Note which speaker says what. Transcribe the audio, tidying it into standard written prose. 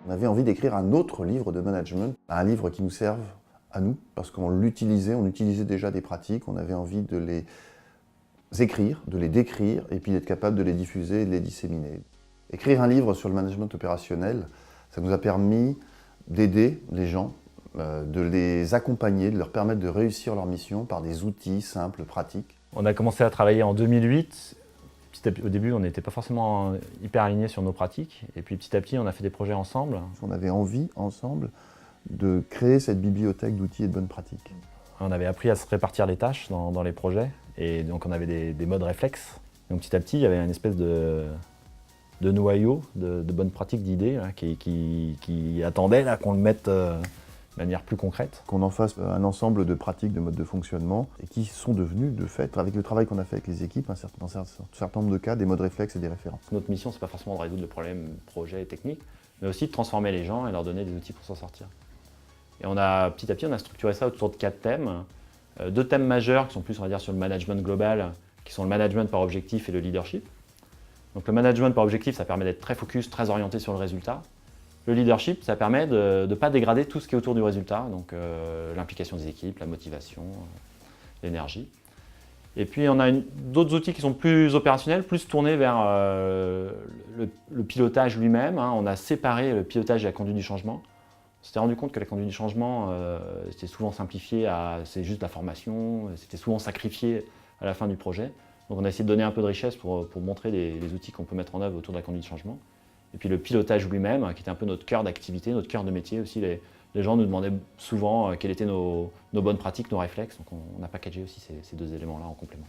Speaker 1: On avait envie d'écrire un autre livre de management, un livre qui nous serve à nous, parce on utilisait déjà des pratiques, on avait envie de les écrire, de les décrire, et puis d'être capable de les diffuser et de les disséminer. Écrire un livre sur le management opérationnel, ça nous a permis d'aider les gens, de les accompagner, de leur permettre de réussir leur mission par des outils simples, pratiques.
Speaker 2: On a commencé à travailler en 2008. Au début, on n'était pas forcément hyper alignés sur nos pratiques. Et puis petit à petit, on a fait des projets ensemble.
Speaker 1: On avait envie, ensemble, de créer cette bibliothèque d'outils et de bonnes pratiques.
Speaker 2: On avait appris à se répartir les tâches dans les projets. Et donc, on avait des modes réflexes. Donc petit à petit, il y avait une espèce de noyau de bonnes pratiques, d'idées qui attendaient qu'on le mette de manière plus concrète.
Speaker 1: Qu'on en fasse un ensemble de pratiques, de modes de fonctionnement, et qui sont devenus, de fait, avec le travail qu'on a fait avec les équipes, dans un certain nombre de cas, des modes réflexes et des références.
Speaker 2: Notre mission, c'est pas forcément de résoudre le problème projet et technique, mais aussi de transformer les gens et leur donner des outils pour s'en sortir. Et petit à petit, on a structuré ça autour de 4 thèmes. 2 thèmes majeurs qui sont plus, on va dire, sur le management global, qui sont le management par objectif et le leadership. Donc le management par objectif, ça permet d'être très focus, très orienté sur le résultat. Le leadership, ça permet de ne pas dégrader tout ce qui est autour du résultat, donc l'implication des équipes, la motivation, l'énergie. Et puis on a d'autres outils qui sont plus opérationnels, plus tournés vers le pilotage lui-même. On a séparé le pilotage et la conduite du changement. On s'était rendu compte que la conduite du changement, c'était souvent simplifié à c'est juste la formation, c'était souvent sacrifié à la fin du projet. Donc on a essayé de donner un peu de richesse pour montrer les outils qu'on peut mettre en œuvre autour de la conduite du changement. Et puis le pilotage lui-même, qui était un peu notre cœur d'activité, notre cœur de métier aussi. Les gens nous demandaient souvent quelles étaient nos bonnes pratiques, nos réflexes. Donc on a packagé aussi ces 2 éléments-là en complément.